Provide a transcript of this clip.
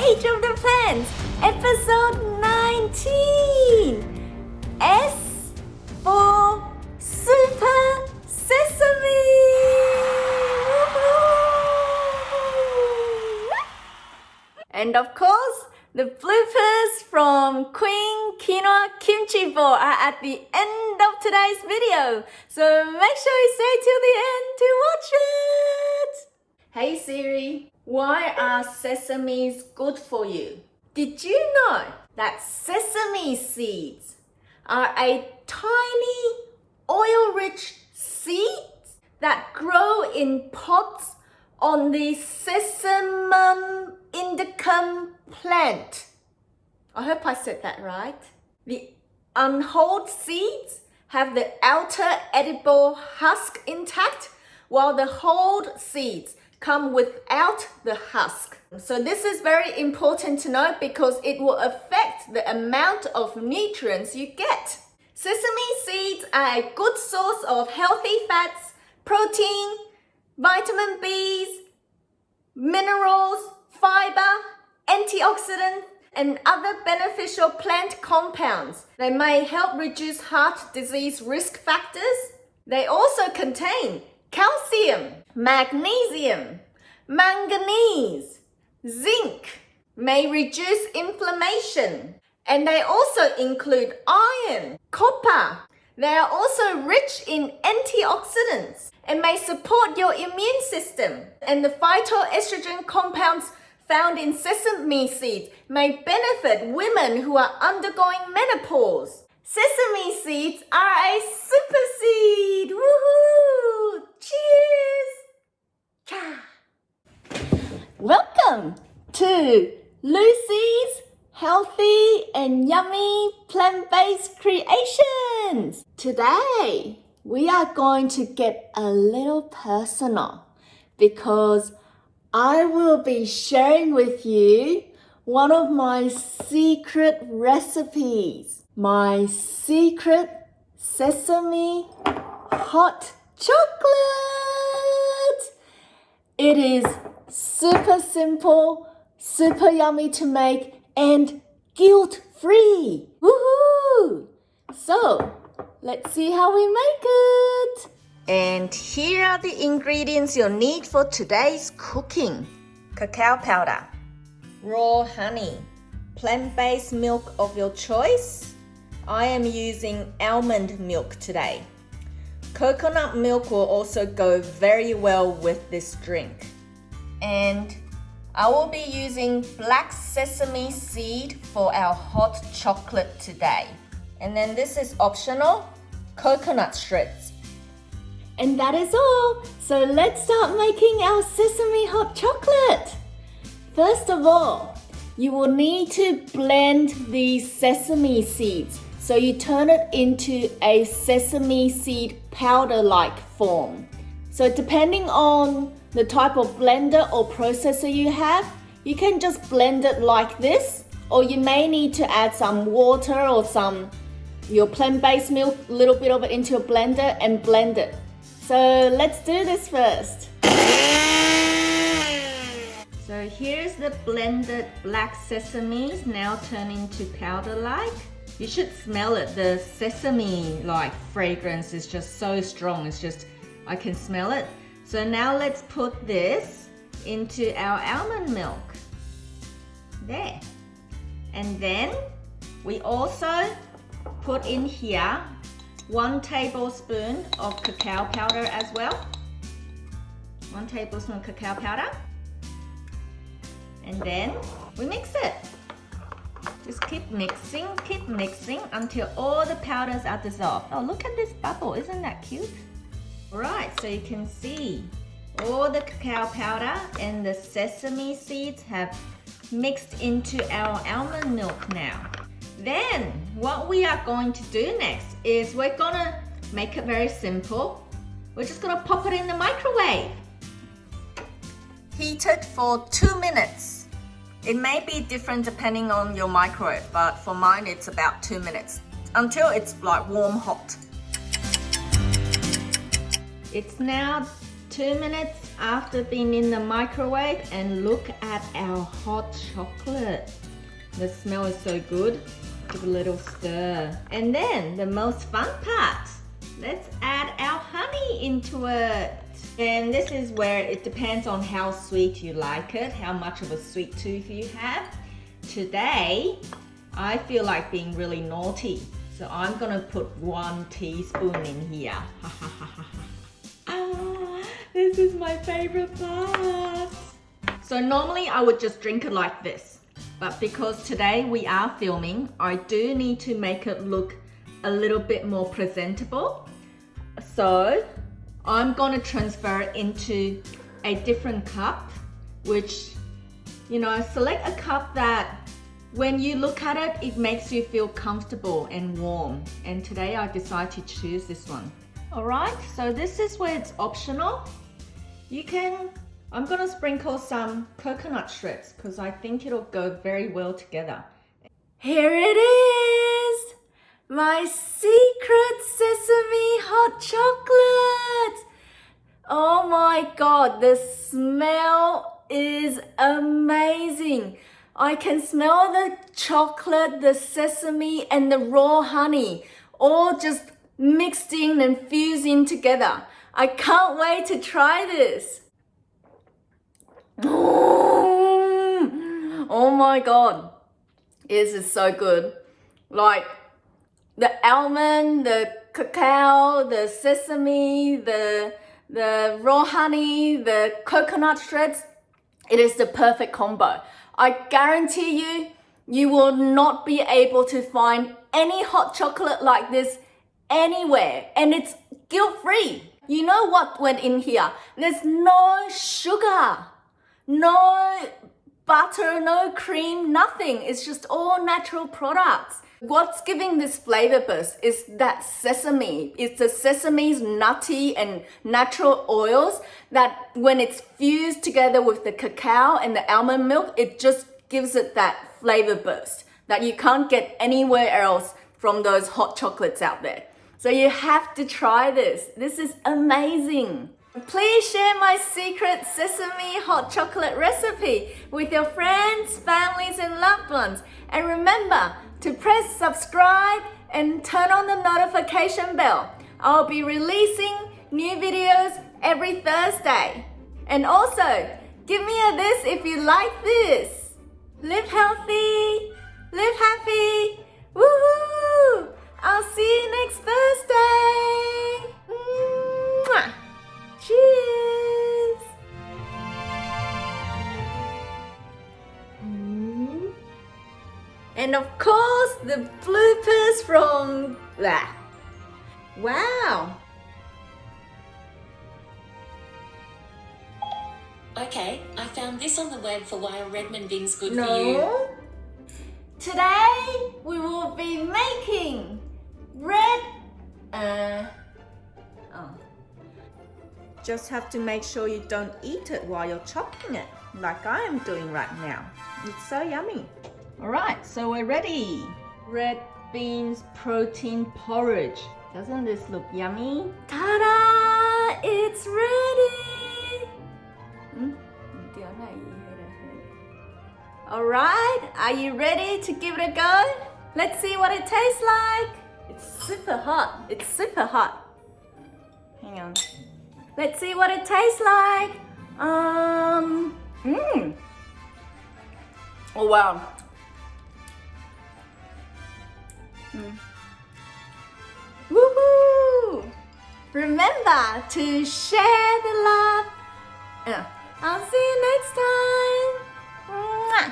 Age of the Plants, episode 19. S for Super Sesame. And of course, the bloopers from Queen Quinoa Kimchi Bowl are at the end of today's video. So make sure you stay till the end to watch it. Hey Siri, why are sesames good for you? Did you know that sesame seeds are a tiny oil-rich seeds that grow in pots on the Sesamum indicum plant? I hope I said that right. The unhulled seeds have the outer edible husk intact, while the hulled seeds come without the husk. So this is very important to know because it will affect the amount of nutrients you get. Sesame seeds are a good source of healthy fats, protein, vitamin Bs, minerals, fiber, antioxidants, and other beneficial plant compounds. They may help reduce heart disease risk factors. They also contain calcium, magnesium, manganese, zinc, may reduce inflammation, and they also include iron, copper. They are also rich in antioxidants and may support your immune system. And the phytoestrogen compounds found in sesame seeds may benefit women who are undergoing menopause. Sesame seeds are a super seed! Woohoo! Cheers! Cha! Welcome to Lucy's Healthy and Yummy Plant-Based Creations! Today, we are going to get a little personal because I will be sharing with you one of my secret recipes. My secret sesame hot chocolate. It is super simple, super yummy to make, and guilt-free. Woohoo! So, let's see how we make it. And here are the ingredients you'll need for today's cooking. Cacao powder, raw honey, plant-based milk of your choice. I am using almond milk today. Coconut milk will also go very well with this drink. And I will be using black sesame seed for our hot chocolate today. And then this is optional, coconut shreds. And that is all. So let's start making our sesame hot chocolate. First of all, you will need to blend the sesame seeds. So you turn it into a sesame seed powder-like form. So depending on the type of blender or processor you have, you can just blend it like this, or you may need to add some water or your plant-based milk, a little bit of it into your blender and blend it. So let's do this first. So here's the blended black sesames now turned into powder-like. You should smell it. The sesame-like fragrance is just so strong. I can smell it. So now let's put this into our almond milk. There. And then we also put in here 1 tablespoon of cacao powder as well. 1 tablespoon of cacao powder. And then we mix it. Just keep mixing until all the powders are dissolved. Oh, look at this bubble. Isn't that cute? Alright, so you can see all the cacao powder and the sesame seeds have mixed into our almond milk now. Then, what we are going to do next is we're gonna make it very simple. We're just gonna pop it in the microwave. Heat it for 2 minutes. It may be different depending on your microwave, but for mine it's about 2 minutes until it's like warm hot. It's now 2 minutes after being in the microwave, and look at our hot chocolate. The smell is so good. Give a little stir. And then the most fun part. Let's add our honey into it. And this is where it depends on how sweet you like it, how much of a sweet tooth you have. Today, I feel like being really naughty. So I'm gonna put 1 teaspoon in here. This is my favorite part. So normally I would just drink it like this. But because today we are filming, I do need to make it look a little bit more presentable. So I'm gonna transfer it into a different cup, which, you know, select a cup that when you look at it, it makes you feel comfortable and warm. And today I decided to choose this one. All right, so this is where it's optional. I'm gonna sprinkle some coconut shreds because I think it'll go very well together. Here it is, my secret sesame hot chocolate. Oh my God, the smell is amazing. I can smell the chocolate, the sesame, and the raw honey all just mixed in and fusing together. I can't wait to try this. Oh my God, this is so good. Like the almond, the cacao, the sesame, the raw honey, the coconut shreds. It is the perfect combo. I guarantee you, you will not be able to find any hot chocolate like this anywhere, and it's guilt-free. You know what went in here? There's no sugar, no butter, no cream, nothing. It's just all natural products. What's giving this flavor burst is that sesame. It's the sesame's nutty and natural oils that when it's fused together with the cacao and the almond milk, it just gives it that flavor burst that you can't get anywhere else from those hot chocolates out there. So you have to try this. This is amazing. Please share my secret sesame hot chocolate recipe with your friends, families, and loved ones. And remember to press subscribe and turn on the notification bell. I'll be releasing new videos every Thursday. And also, give me a this if you like this. Live healthy, live happy. Woohoo! I'll see you next Thursday. Mwah. Cheers. And of course, the bloopers from that. Wow. Okay, I found this on the web for why a Redmond Bing's good for you. No. Today we will be making Just have to make sure you don't eat it while you're chopping it, like I am doing right now. It's so yummy. All right, so we're ready. Red beans protein porridge. Doesn't this look yummy? Ta-da! It's ready! All right, are you ready to give it a go? Let's see what it tastes like. It's super hot. It's super hot. Hang on. Let's see what it tastes like. Oh wow. Woohoo! Remember to share the love. I'll see you next time. Mwah.